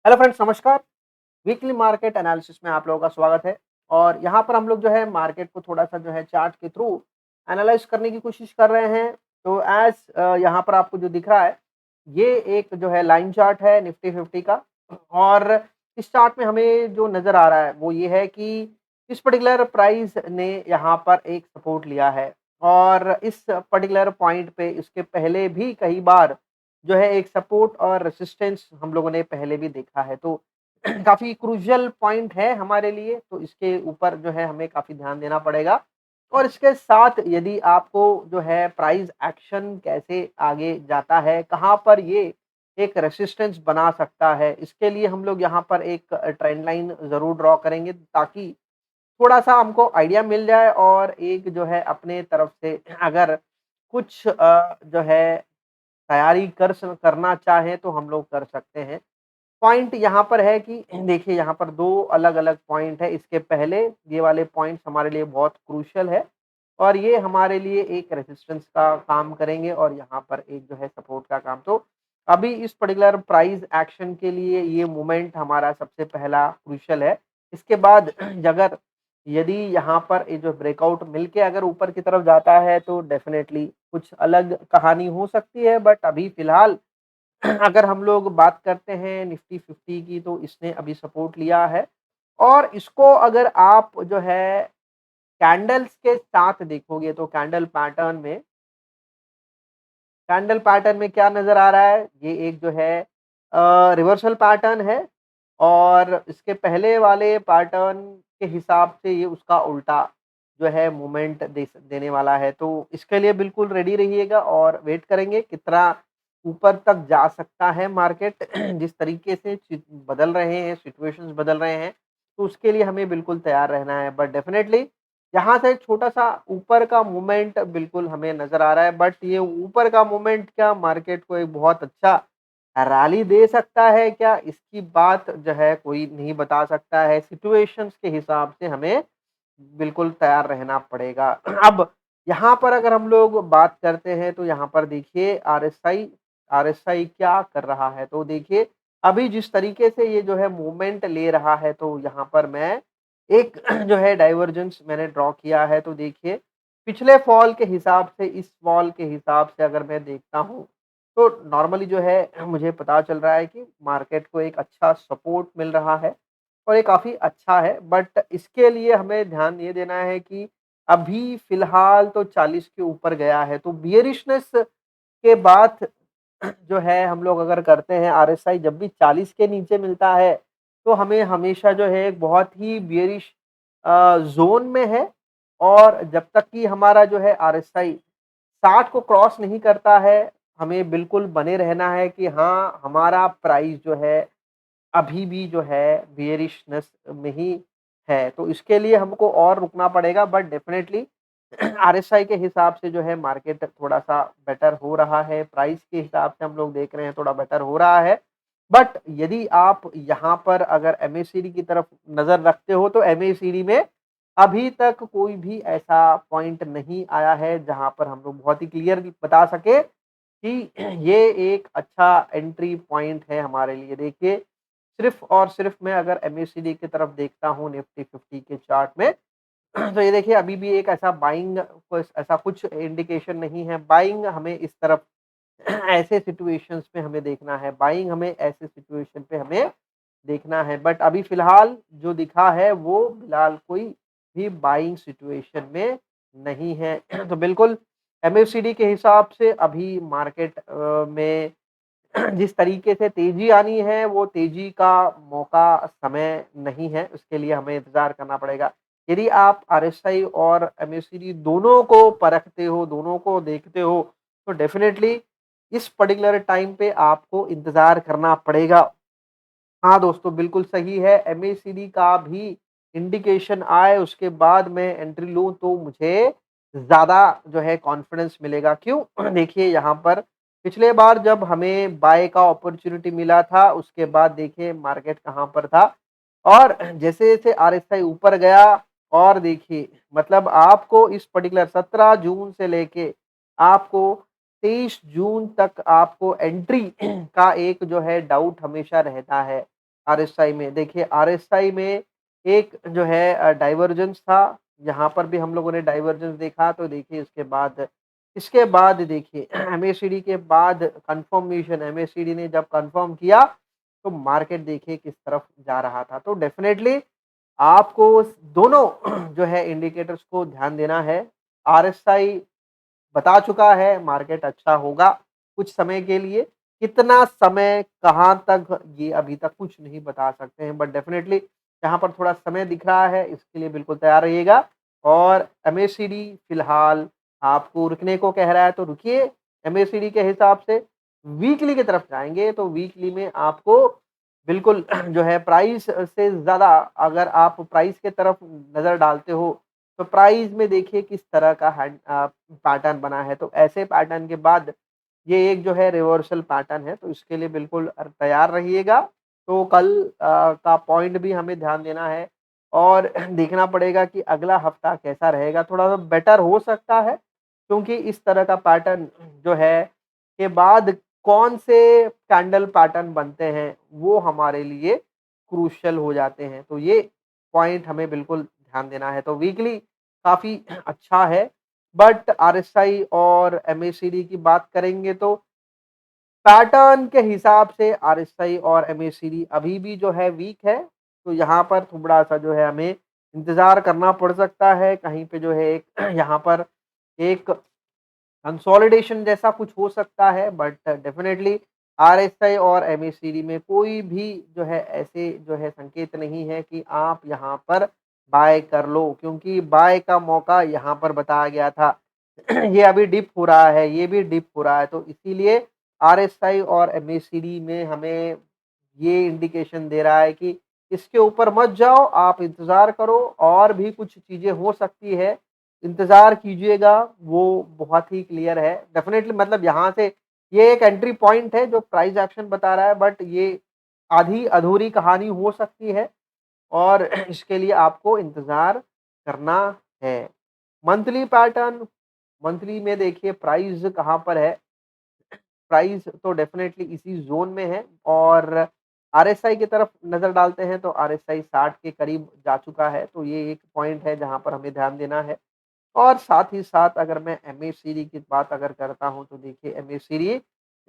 Hello friends, नमस्कार। Weekly market analysis में आप लोगों का स्वागत है। और यहाँ पर हम लोग जो है मार्केट को थोड़ा-सा जो है चार्ट के थ्रू एनालाइज़ करने की कोशिश कर रहे हैं। तो यहाँ पर आपको जो दिख रहा है, ये एक जो है लाइन चार्ट है निफ्टी 50 का। और इस चार्ट में हमें जो नज़र आ रहा है वो ये है कि इस पर्टिकुलर प्राइस ने यहाँ पर एक सपोर्ट लिया है। और इस पर्टिकुलर पॉइंट पे इसके पहले भी कई बार जो है एक सपोर्ट और रेसिस्टेंस हम लोगों ने पहले भी देखा है। तो काफ़ी क्रूशियल पॉइंट है हमारे लिए, तो इसके ऊपर जो है हमें काफ़ी ध्यान देना पड़ेगा। और इसके साथ यदि आपको जो है प्राइस एक्शन कैसे आगे जाता है, कहाँ पर ये एक रेसिस्टेंस बना सकता है, इसके लिए हम लोग यहाँ पर एक ट्रेंड लाइन ज़रूर ड्रॉ करेंगे, ताकि थोड़ा-सा हमको आइडिया मिल जाए। और एक जो है अपने तरफ से अगर कुछ जो है तैयारी करना चाहें तो हम लोग कर सकते हैं। पॉइंट यहाँ पर है कि देखिए, यहाँ पर 2 अलग-अलग पॉइंट है। इसके पहले ये वाले पॉइंट्स हमारे लिए बहुत क्रूशियल है और ये हमारे लिए एक रेजिस्टेंस का काम करेंगे और यहाँ पर एक जो है सपोर्ट का काम। तो अभी इस पर्टिकुलर प्राइस एक्शन के लिए ये मोमेंट हमारा सबसे पहला क्रूशियल है। इसके बाद अगर यदि यहाँ पर ये जो ब्रेकआउट मिलके अगर ऊपर की तरफ जाता है तो डेफ़िनेटली कुछ अलग कहानी हो सकती है। बट अभी फ़िलहाल अगर हम लोग बात करते हैं निफ्टी 50 की, तो इसने अभी सपोर्ट लिया है। और इसको अगर आप जो है कैंडल्स के साथ देखोगे तो कैंडल पैटर्न में क्या नज़र आ रहा है, ये एक जो है रिवर्सल पैटर्न है। और इसके पहले वाले पैटर्न के हिसाब से ये उसका उल्टा जो है मूवमेंट देने वाला है। तो इसके लिए बिल्कुल रेडी रहिएगा और वेट करेंगे कितना ऊपर तक जा सकता है मार्केट। जिस तरीके से बदल रहे हैं, सिचुएशंस बदल रहे हैं, तो उसके लिए हमें बिल्कुल तैयार रहना है। बट डेफ़िनेटली यहाँ से छोटा-सा ऊपर का मूवमेंट बिल्कुल हमें नज़र आ रहा है। बट ये ऊपर का मूवमेंट क्या मार्केट को एक बहुत अच्छा रैली दे सकता है क्या? इसकी बात जो है कोई नहीं बता सकता है। सिचुएशंस के हिसाब से हमें बिल्कुल तैयार रहना पड़ेगा। अब यहाँ पर अगर हम लोग बात करते हैं तो यहाँ पर देखिए आरएसआई क्या कर रहा है। तो देखिए, अभी जिस तरीके से ये जो है मूवमेंट ले रहा है, तो यहाँ पर मैं एक जो है डाइवर्जेंस मैंने ड्रॉ किया है। तो देखिए, पिछले फॉल के हिसाब से इस फॉल के हिसाब से अगर मैं देखता हूँ, तो नॉर्मली जो है मुझे पता चल रहा है कि मार्केट को एक अच्छा सपोर्ट मिल रहा है और ये काफ़ी अच्छा है। बट इसके लिए हमें ध्यान ये देना है कि अभी फ़िलहाल तो 40 के ऊपर गया है, तो बियरिशनेस के बाद जो है हम लोग अगर करते हैं, आरएसआई जब भी 40 के नीचे मिलता है, तो हमें हमेशा जो है एक बहुत ही बियरिश ज़ोन में है। और जब तक कि हमारा जो है आरएसआई 60 को क्रॉस नहीं करता है, हमें बिल्कुल बने रहना है कि हाँ, हमारा प्राइस जो है अभी भी जो है बियरिशनेस में ही है। तो इसके लिए हमको और रुकना पड़ेगा। बट डेफ़िनेटली आरएसआई के हिसाब से जो है मार्केट थोड़ा-सा बेटर हो रहा है, प्राइस के हिसाब से हम लोग देख रहे हैं थोड़ा बेटर हो रहा है। बट यदि आप यहाँ पर अगर एमएसीडी की तरफ नज़र रखते हो, तो एमएसीडी में अभी तक कोई भी ऐसा पॉइंट नहीं आया है जहाँ पर हम लोग बहुत ही क्लियरली बता सकें कि ये एक अच्छा एंट्री पॉइंट है हमारे लिए। देखिए, सिर्फ़ और सिर्फ़ मैं अगर एमएसीडी की तरफ देखता हूँ निफ्टी 50 के चार्ट में, तो ये देखिए अभी भी एक ऐसा बाइंग कुछ ऐसा कुछ इंडिकेशन नहीं है। बाइंग हमें इस तरफ ऐसे सिचुएशंस में हमें देखना है, बाइंग हमें ऐसे सिचुएशन पे हमें देखना है। बट अभी फ़िलहाल जो दिखा है वो फ़िलहाल कोई भी बाइंग सिचुएशन में नहीं है। तो बिल्कुल एमएसीडी के हिसाब से अभी मार्केट में जिस तरीके से तेज़ी आनी है, वो तेज़ी का मौका समय नहीं है, उसके लिए हमें इंतज़ार करना पड़ेगा। यदि आप आरएसआई और एमएसीडी दोनों को परखते हो, दोनों को देखते हो, तो डेफ़िनेटली इस पर्टिकुलर टाइम पे आपको इंतज़ार करना पड़ेगा। हाँ दोस्तों, बिल्कुल सही है, एमएसीडी का भी इंडिकेशन आए, उसके बाद मैं एंट्री लूँ, तो मुझे ज़्यादा जो है कॉन्फिडेंस मिलेगा। क्यों? देखिए, यहाँ पर पिछले बार जब हमें बाय का अपॉर्च्युनिटी मिला था, उसके बाद देखिए मार्केट कहाँ पर था। और जैसे-जैसे आरएसआई ऊपर गया, और देखिए मतलब आपको इस पर्टिकुलर 17 जून से लेके आपको 23 जून तक आपको एंट्री का एक जो है डाउट हमेशा रहता है। आरएसआई में। देखिए आरएसआई में एक जो है डाइवर्जेंस था, यहाँ पर भी हम लोगों ने डाइवर्जेंस देखा तो देखिए इसके बाद देखिए एमएसीडी के बाद कन्फर्मेशन एमएसीडी ने जब कन्फर्म किया, तो मार्केट देखिए किस तरफ जा रहा था। तो डेफ़िनेटली आपको दोनों जो है इंडिकेटर्स को ध्यान देना है। आरएसआई बता चुका है मार्केट अच्छा होगा कुछ समय के लिए। कितना समय, कहाँ तक ये अभी तक कुछ नहीं बता सकते हैं बट डेफ़िनेटली यहाँ पर थोड़ा समय दिख रहा है इसके लिए बिल्कुल तैयार रहिएगा। और एमएसीडी फ़िलहाल आपको रुकने को कह रहा है तो रुकिए, एमएसीडी के हिसाब से वीकली की तरफ जाएँगे तो वीकली में आपको बिल्कुल जो है प्राइस से ज़्यादा अगर आप प्राइस की तरफ नज़र डालते हो तो प्राइस में देखिए किस तरह का पैटर्न बना है। तो ऐसे पैटर्न के बाद ये एक जो है रिवर्सल पैटर्न है, तो इसके लिए बिल्कुल तैयार रहिएगा। तो कल का पॉइंट भी हमें ध्यान देना है और देखना पड़ेगा कि अगला हफ्ता कैसा रहेगा, थोड़ा-सा बेटर हो सकता है क्योंकि इस तरह का पैटर्न जो है के बाद कौन से कैंडल पैटर्न बनते हैं, वो हमारे लिए क्रूशियल हो जाते हैं। तो ये पॉइंट हमें बिल्कुल ध्यान देना है। तो वीकली काफ़ी अच्छा है, बट आरएसआई और एमएसीडी की बात करेंगे तो पैटर्न के हिसाब से आरएसआई और एमएसीडी अभी भी जो है वीक है, तो यहाँ पर थोड़ा-सा जो है हमें इंतज़ार करना पड़ सकता है। कहीं पे जो है एक यहाँ पर एक कंसोलिडेशन जैसा कुछ हो सकता है बट डेफ़िनेटली आरएसआई और एमएसीडी में कोई भी जो है ऐसे जो है संकेत नहीं है कि आप यहाँ पर बाय कर लो क्योंकि बाय का मौका यहाँ पर बताया गया था। ये अभी डिप हो रहा है, ये भी डिप हो रहा है तो इसीलिए आरएसआई और एमएसीडी में हमें ये इंडिकेशन दे रहा है कि इसके ऊपर मत जाओ, आप इंतज़ार करो और भी कुछ चीज़ें हो सकती है। इंतज़ार कीजिएगा, वो बहुत ही क्लियर है। डेफ़िनेटली मतलब यहाँ से ये एक एंट्री पॉइंट है जो प्राइस एक्शन बता रहा है बट ये आधी-अधूरी कहानी हो सकती है और इसके लिए आपको इंतज़ार करना है। मंथली पैटर्न, मंथली में देखिए प्राइस कहाँ पर है, प्राइस तो डेफ़िनेटली इसी ज़ोन में है और आरएसआई की तरफ नज़र डालते हैं तो आरएसआई 60 के करीब जा चुका है, तो ये एक पॉइंट है जहाँ पर हमें ध्यान देना है। और साथ ही साथ अगर मैं एमएसीडी की बात अगर करता हूँ तो देखिए एमएसीडी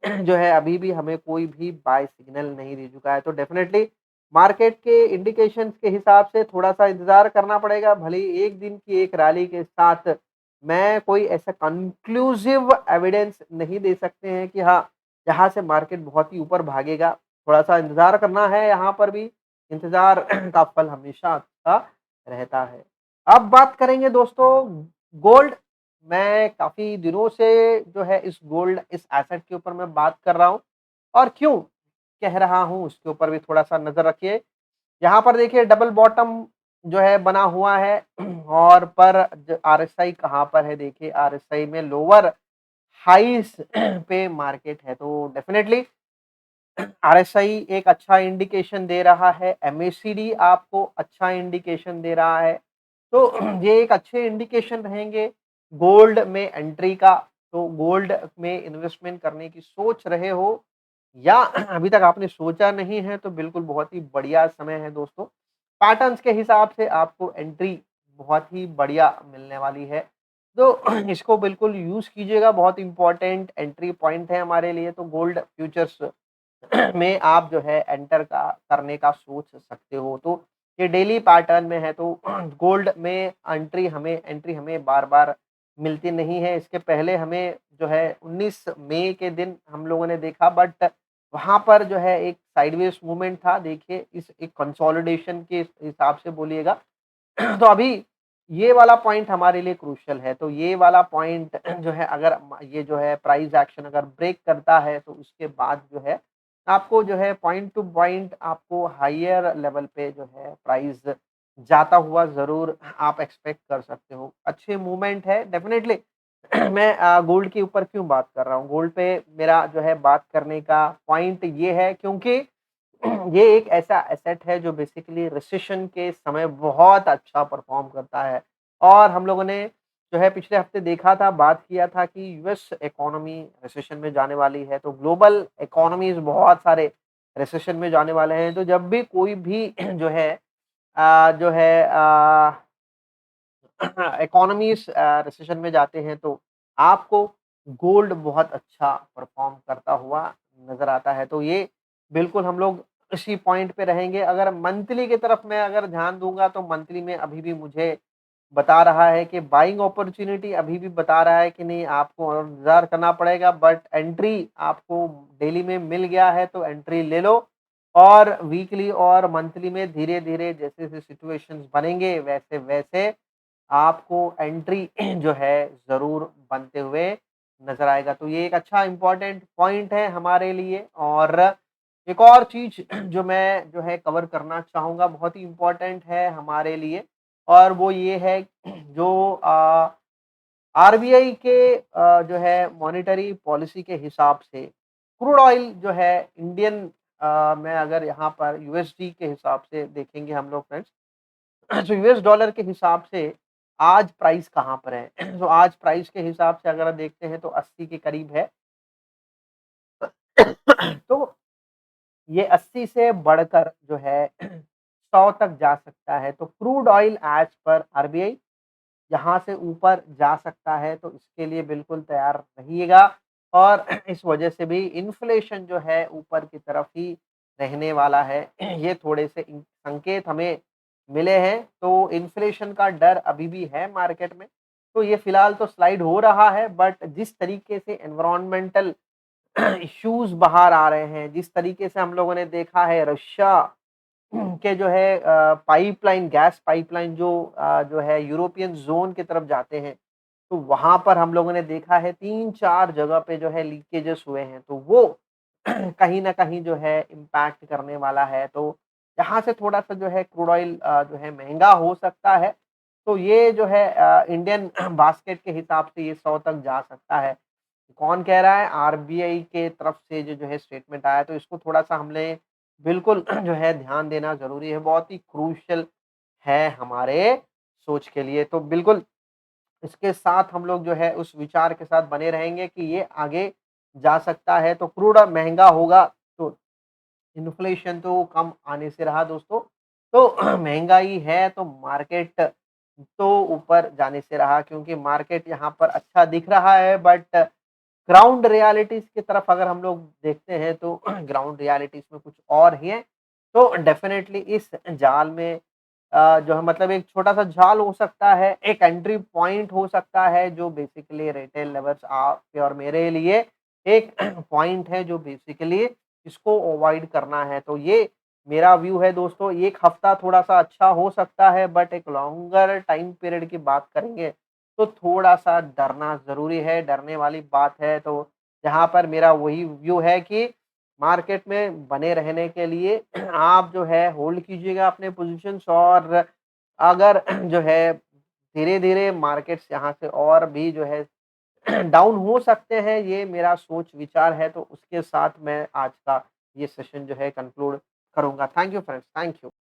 जो है अभी भी हमें कोई भी बाय सिग्नल नहीं दे चुका है। तो डेफ़िनेटली मार्केट के इंडिकेशंस के हिसाब से थोड़ा-सा इंतज़ार करना पड़ेगा। भले ही 1 दिन की एक रैली के साथ मैं कोई ऐसा कंक्लूसिव एविडेंस नहीं दे सकते हैं कि हाँ, यहाँ से मार्केट बहुत ही ऊपर भागेगा। थोड़ा-सा इंतज़ार करना है यहाँ पर भी, इंतज़ार का फल हमेशा अच्छा रहता है। अब बात करेंगे दोस्तों गोल्ड। मैं काफ़ी दिनों से जो है इस एसेट के ऊपर मैं बात कर रहा हूँ और क्यों कह रहा हूँ उसके ऊपर भी थोड़ा-सा नज़र रखिए। यहाँ पर देखिए डबल बॉटम जो है बना हुआ है और पर ज आरएसआई कहाँ पर है देखिए आरएसआई में लोअर हाईज़ पे मार्केट है तो डेफ़िनेटली आरएसआई एक अच्छा इंडिकेशन दे रहा है, एमएसीडी आपको अच्छा इंडिकेशन दे रहा है। तो ये एक अच्छे इंडिकेशन रहेंगे गोल्ड में एंट्री का। तो गोल्ड में इन्वेस्टमेंट करने की सोच रहे हो या अभी तक आपने सोचा नहीं है तो बिल्कुल बहुत ही बढ़िया समय है दोस्तों। पैटर्न्स के हिसाब से आपको एंट्री बहुत ही बढ़िया मिलने वाली है। तो इसको बिल्कुल यूज़ कीजिएगा, बहुत इम्पोर्टेंट एंट्री पॉइंट है हमारे लिए तो गोल्ड फ्यूचर्स में आप जो है एंटर का करने का सोच सकते हो। तो ये डेली पैटर्न में है तो गोल्ड में एंट्री हमें बार-बार मिलती नहीं है। इसके पहले हमें जो है 19 मई के दिन हम लोगों ने देखा बट वहाँ पर जो है एक साइडवेज़ मूवमेंट था। देखिए इस एक कंसोलिडेशन के हिसाब से बोलिएगा तो अभी ये वाला पॉइंट हमारे लिए क्रूशियल है। तो ये वाला पॉइंट जो है अगर ये जो है प्राइस एक्शन अगर ब्रेक करता है तो उसके बाद जो है आपको जो है पॉइंट टू पॉइंट आपको हायर लेवल पे जो है प्राइस जाता हुआ ज़रूर आप एक्सपेक्ट कर सकते हो। अच्छी मूवमेंट है डेफ़िनेटली मैं गोल्ड के ऊपर क्यों बात कर रहा हूँ? गोल्ड पे मेरा जो है बात करने का पॉइंट ये है क्योंकि ये एक ऐसा एसेट है जो बेसिकली रिसेशन के समय बहुत अच्छा परफ़ॉर्म करता है और हम लोगों ने जो है पिछले हफ्ते देखा था, बात किया था कि यूएस इकोनॉमी रिसेशन में जाने वाली है, तो ग्लोबल इकोनॉमीज़ बहुत सारे रिसेशन में जाने वाले हैं। तो जब भी कोई भी जो है अ, जो है अ इकोनॉमीज़ रिसेशन में जाते हैं तो आपको गोल्ड बहुत अच्छा परफ़ॉर्म करता हुआ नज़र आता है। तो ये बिल्कुल हम लोग इसी पॉइंट पे रहेंगे। अगर मंथली की तरफ मैं अगर ध्यान दूँगा तो मंथली में अभी भी मुझे बता रहा है कि बाइंग अपॉर्च्युनिटी अभी भी बता रहा है कि नहीं आपको और इंतज़ार करना पड़ेगा, बट एंट्री आपको डेली में मिल गया है तो एंट्री ले लो और वीकली और मंथली में धीरे-धीरे जैसे-जैसे सिचुएशंस बनेंगे वैसे-वैसे आपको एंट्री जो है ज़रूर बनते हुए नज़र आएगा। तो ये एक अच्छा इम्पोर्टेंट पॉइंट है हमारे लिए। और एक और चीज़ जो मैं जो है कवर करना चाहूँगा बहुत ही इम्पोर्टेंट है हमारे लिए, और वो ये है जो आरबीआई के जो है मॉनेटरी पॉलिसी के हिसाब से क्रूड ऑयल जो है इंडियन में अगर यहाँ पर यूएसडी के हिसाब से देखेंगे हम लोग फ्रेंड्स, तो यूएस डॉलर के हिसाब से आज प्राइस कहाँ पर है? तो आज प्राइस के हिसाब से अगर देखते हैं तो 80 के करीब है। तो ये 80 से बढ़कर जो है 100 तक जा सकता है। तो crude oil as per RBI यहाँ से ऊपर जा सकता है, तो इसके लिए बिल्कुल तैयार रहिएगा। और इस वजह से भी इन्फ्लेशन जो है ऊपर की तरफ ही रहने वाला है। ये थोड़े से संकेत हमें मिले हैं, तो इन्फ्लेशन का डर अभी भी है मार्केट में। तो ये फिलहाल तो स्लाइड हो रहा है, बट जिस तरीके से एनवायरमेंटल इश्यूज़ बाहर आ रहे हैं, जिस तरीके से हम लोगों ने देखा है रशिया के जो है पाइपलाइन गैस पाइपलाइन जो है यूरोपियन ज़ोन की तरफ जाते हैं, तो वहाँ पर हम लोगों ने देखा है 3-4 जगह पे जो है लीकेजेस हुए हैं, तो वो कहीं न कहीं जो है इम्पैक्ट करने वाला है। तो यहाँ से थोड़ा-सा जो है क्रूड ऑयल जो है महँगा हो सकता है। तो ये जो है इंडियन बास्केट के हिसाब से ये 100 तक जा सकता है। कौन कह रहा है? आरबीआई के तरफ से जो है स्टेटमेंट आया, तो इसको थोड़ा-सा हमने बिल्कुल जो है ध्यान देना ज़रूरी है, बहुत ही क्रूशियल है हमारे सोच के लिए। तो बिल्कुल इसके साथ हम लोग जो है उस विचार के साथ बने रहेंगे कि ये आगे जा सकता है। तो क्रूड अब महँगा होगा तो इन्फ्लेशन तो कम आने से रहा दोस्तों। तो महँगाई है तो मार्केट तो ऊपर जाने से रहा, क्योंकि मार्केट यहाँ पर अच्छा दिख रहा है, बट ग्राउंड रियलिटीज़ की तरफ अगर हम लोग देखते हैं तो ग्राउंड रियलिटीज़ में कुछ और ही है। तो डेफ़िनेटली इस जाल में जो है मतलब एक छोटा-सा जाल हो सकता है, एक एंट्री पॉइंट हो सकता है जो बेसिकली रिटेल लवर्स आपके और मेरे लिए एक पॉइंट है जो बेसिकली इसको अवॉइड करना है। तो ये मेरा व्यू है दोस्तों। 1 हफ्ता थोड़ा-सा अच्छा हो सकता है, बट एक लॉन्गर टाइम पीरियड की बात करेंगे तो थोड़ा-सा डरना ज़रूरी है, डरने वाली बात है। तो यहाँ पर मेरा वही व्यू है कि मार्केट में बने रहने के लिए आप जो है होल्ड कीजिएगा अपने पोज़ीशंस, और अगर जो है धीरे-धीरे मार्केट्स यहाँ से और भी जो है डाउन हो सकते हैं, ये मेरा सोच-विचार है। तो उसके साथ मैं आज का ये सेशन जो है कंक्लूड करूँगा। Thank you friends, thank you.